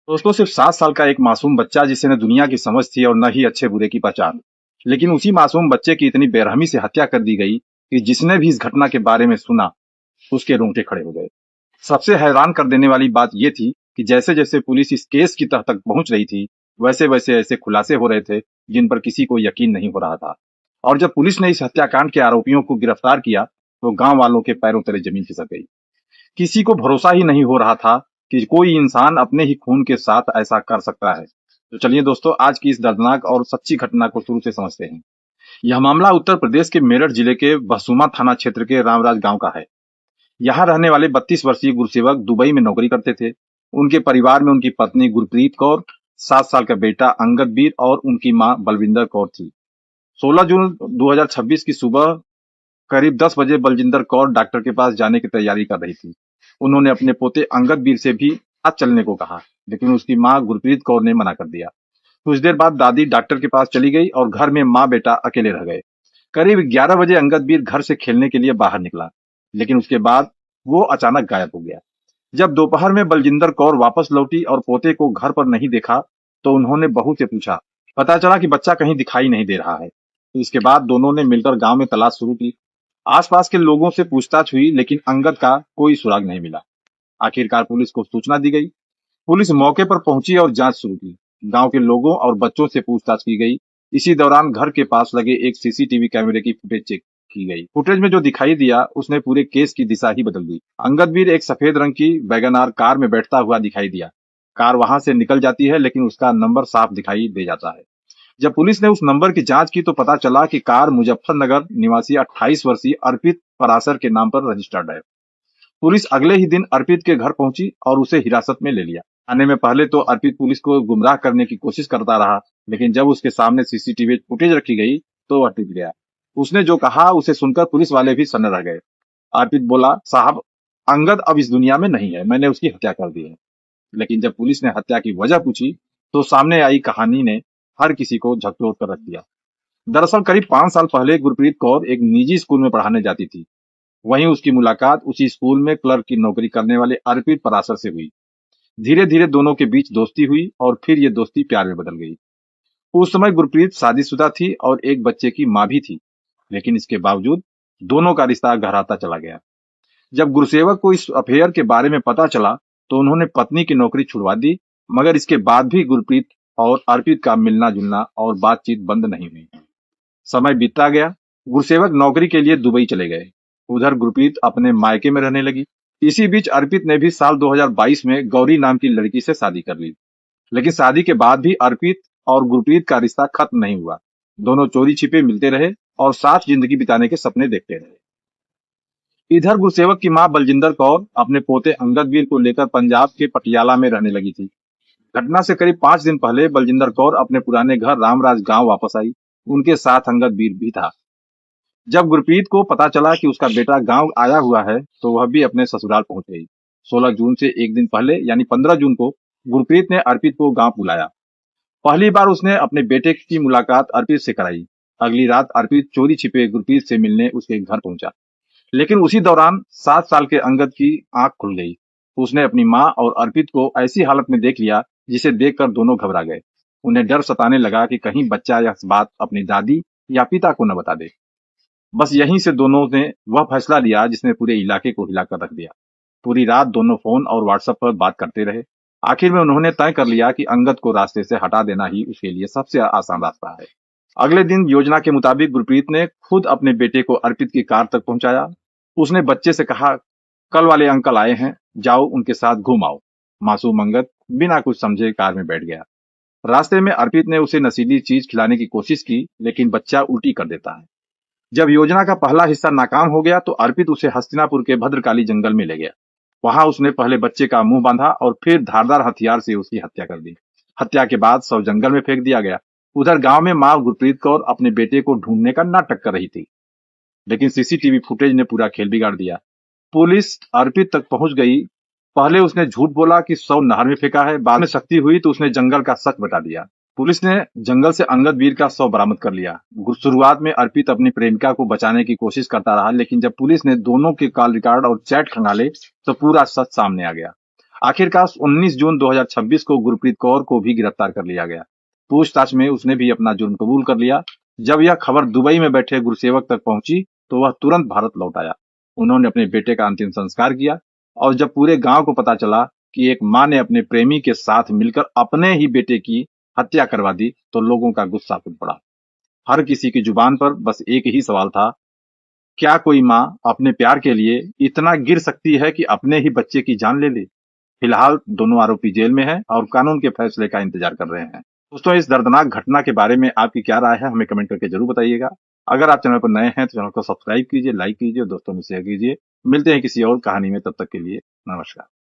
दोस्तों, सिर्फ 7 साल का एक मासूम बच्चा जिसे न दुनिया की समझ थी और न ही अच्छे बुरे की पहचान। लेकिन उसी मासूम बच्चे की इतनी बेरहमी से हत्या कर दी गई कि जिसने भी इस घटना के बारे में सुना उसके रोंगटे खड़े हो गए। सबसे हैरान कर देने वाली बात यह थी कि जैसे जैसे पुलिस इस केस की तह तक पहुंच रही थी, वैसे वैसे ऐसे खुलासे हो रहे थे जिन पर किसी को यकीन नहीं हो रहा था। और जब पुलिस ने इस हत्याकांड के आरोपियों को गिरफ्तार किया तो गांव वालों के पैरों तले जमीन खिसक गई। किसी को भरोसा ही नहीं हो रहा था कि कोई इंसान अपने ही खून के साथ ऐसा कर सकता है। तो चलिए दोस्तों, आज की इस दर्दनाक और सच्ची घटना को शुरू से समझते हैं। यह मामला उत्तर प्रदेश के मेरठ जिले के बसुमा थाना क्षेत्र के रामराज गांव का है। यहाँ रहने वाले 32 वर्षीय गुरसेवक दुबई में नौकरी करते थे। उनके परिवार में उनकी पत्नी गुरप्रीत कौर, 7 साल का बेटा अंगद वीर और उनकी मां बलविंदर कौर थी। 16 जून 2026 की सुबह करीब 10 बजे बलजिंदर कौर डॉक्टर के पास जाने की तैयारी कर रही थी। उन्होंने अपने पोते अंगद वीर से भी साथ चलने को कहा, लेकिन उसकी मां गुरप्रीत कौर ने मना कर दिया। कुछ देर बाद दादी डॉक्टर के पास चली गई और घर में मां बेटा अकेले रह गए। करीब 11 बजे अंगद वीर घर से खेलने के लिए बाहर निकला, लेकिन उसके बाद वो अचानक गायब हो गया। जब दोपहर में बलजिंदर कौर वापस लौटी और पोते को घर पर नहीं देखा, तो उन्होंने बहू से पूछा। पता चला कि बच्चा कहीं दिखाई नहीं दे रहा है। तो इसके बाद दोनों ने मिलकर गांव में तलाश शुरू की। आसपास के लोगों से पूछताछ हुई, लेकिन अंगद का कोई सुराग नहीं मिला। आखिरकार पुलिस को सूचना दी गई। पुलिस मौके पर पहुंची और जांच शुरू की। गांव के लोगों और बच्चों से पूछताछ की गई। इसी दौरान घर के पास लगे एक सीसीटीवी कैमरे की फुटेज चेक की गई। फुटेज में जो दिखाई दिया उसने पूरे केस की दिशा ही बदल दी। अंगद वीर एक सफेद रंग की वैगन कार में बैठता हुआ दिखाई दिया। कार वहां से निकल जाती है, लेकिन उसका नंबर साफ दिखाई दे जाता है। जब पुलिस ने उस नंबर की जांच की तो पता चला कि कार मुजफ्फरनगर निवासी 28 वर्षीय अर्पित परासर के नाम पर रजिस्टर्ड है। पुलिस अगले ही दिन अर्पित के घर पहुंची और उसे हिरासत में ले लिया। आने में पहले तो अर्पित पुलिस को गुमराह करने की कोशिश करता रहा, लेकिन जब उसके सामने सीसीटीवी फुटेज रखी गई तो वह टिक गया। उसने जो कहा उसे सुनकर पुलिस वाले भी सन्न रह गए। अर्पित बोला, साहब, अंगद अब इस दुनिया में नहीं है, मैंने उसकी हत्या कर दी है। लेकिन जब पुलिस ने हत्या की वजह पूछी तो सामने आई कहानी ने हर किसी को झकझोर कर रख दिया। दरअसल करीब 5 साल पहले गुरप्रीत कौर एक निजी स्कूल में पढ़ाने जाती थी। वहीं उसकी मुलाकात उसी स्कूल में क्लर्क की नौकरी करने वाले अर्पित परासर से हुई। धीरे धीरे दोनों के बीच दोस्ती हुई और फिर ये दोस्ती प्यार में बदल गई। उस समय गुरप्रीत शादीशुदा थी और एक बच्चे की मां भी थी, लेकिन इसके बावजूद दोनों का रिश्ता गहराता चला गया। जब गुरसेवक को इस अफेयर के बारे में पता चला तो उन्होंने पत्नी की नौकरी छुड़वा दी, मगर इसके बाद भी गुरप्रीत और अर्पित का मिलना जुलना और बातचीत बंद नहीं हुई। समय बीतता गया। गुरसेवक नौकरी के लिए दुबई चले गए। उधर गुरप्रीत अपने मायके में रहने लगी। इसी बीच अर्पित ने भी साल 2022 में गौरी नाम की लड़की से शादी कर ली। लेकिन शादी के बाद भी अर्पित और गुरप्रीत का रिश्ता खत्म नहीं हुआ। दोनों चोरी छिपे मिलते रहे और साथ जिंदगी बिताने के सपने देखते रहे। इधर गुरसेवक की मां बलजिंदर कौर अपने पोते अंगद वीर को लेकर पंजाब के पटियाला में रहने लगी थी। घटना से करीब 5 दिन पहले बलजिंदर कौर अपने पुराने घर रामराज गांव वापस आई। उनके साथ अंगद वीर भी था। जब गुरप्रीत को पता चला कि उसका बेटा गांव आया हुआ है तो वह भी अपने ससुराल पहुंच गई। 16 जून से एक दिन पहले यानी 15 जून को गुरप्रीत ने अर्पित को गांव बुलाया। पहली बार उसने अपने बेटे की मुलाकात अर्पित से कराई। अगली रात अर्पित चोरी छिपे गुरप्रीत से मिलने उसके घर पहुंचा। लेकिन उसी दौरान 7 साल के अंगद की आंख खुल गई। उसने अपनी मां और अर्पित को ऐसी हालत में देख लिया जिसे देखकर दोनों घबरा गए। उन्हें डर सताने लगा कि कहीं बच्चा यह बात अपनी दादी या पिता को न बता दे। बस यहीं से दोनों ने वह फैसला लिया जिसने पूरे इलाके को हिलाकर रख दिया। पूरी रात दोनों फोन और व्हाट्सएप पर बात करते रहे। आखिर में उन्होंने तय कर लिया कि अंगद को रास्ते से हटा देना ही उसके लिए सबसे आसान रास्ता है। अगले दिन योजना के मुताबिक गुरप्रीत ने खुद अपने बेटे को अर्पित की कार तक पहुंचाया। उसने बच्चे से कहा, कल वाले अंकल आए हैं, जाओ उनके साथ घूम आओ। मासूम अंगद बिना कुछ समझे कार में बैठ गया। रास्ते में अर्पित ने उसे नशीली चीज खिलाने की कोशिश की, लेकिन बच्चा उल्टी कर देता है। जब योजना का पहला हिस्सा नाकाम हो गया तो अर्पित उसे हस्तिनापुर के भद्रकाली जंगल में ले गया। वहां उसने पहले बच्चे का मुंह बांधा और फिर धारदार हथियार से उसकी हत्या कर दी। हत्या के बाद शव जंगल में फेंक दिया गया। उधर गांव में मां गुरप्रीत कौर अपने बेटे को ढूंढने का नाटक कर रही थी, लेकिन सीसीटीवी फुटेज ने पूरा खेल बिगाड़ दिया। पुलिस अर्पित तक पहुंच गई। पहले उसने झूठ बोला कि शव नहर में फेंका है, बाद में सख्ती हुई तो उसने जंगल का सच बता दिया। पुलिस ने जंगल से अंगद वीर का शव बरामद कर लिया। शुरुआत में अर्पित अपनी प्रेमिका को बचाने की कोशिश करता रहा, लेकिन जब पुलिस ने दोनों के कॉल रिकॉर्ड और चैट खंगाले तो पूरा सच सामने आ गया। आखिरकार 19 जून 2026 को गुरप्रीत कौर को भी गिरफ्तार कर लिया गया। पूछताछ में उसने भी अपना जुर्म कबूल कर लिया। जब यह खबर दुबई में बैठे गुरुसेवक तक पहुंची तो वह तुरंत भारत लौट आया। उन्होंने अपने बेटे का अंतिम संस्कार किया और जब पूरे गांव को पता चला कि एक मां ने अपने प्रेमी के साथ मिलकर अपने ही बेटे की हत्या करवा दी तो लोगों का गुस्सा फूट पड़ा। हर किसी की जुबान पर बस एक ही सवाल था, क्या कोई मां अपने प्यार के लिए इतना गिर सकती है कि अपने ही बच्चे की जान ले ले? फिलहाल दोनों आरोपी जेल में हैं और कानून के फैसले का इंतजार कर रहे हैं। दोस्तों, इस दर्दनाक घटना के बारे में आपकी क्या राय है, हमें कमेंट करके जरूर बताइएगा। अगर आप चैनल पर नए हैं तो चैनल को सब्सक्राइब कीजिए, लाइक कीजिए और दोस्तों में शेयर कीजिए। मिलते हैं किसी और कहानी में, तब तक के लिए नमस्कार।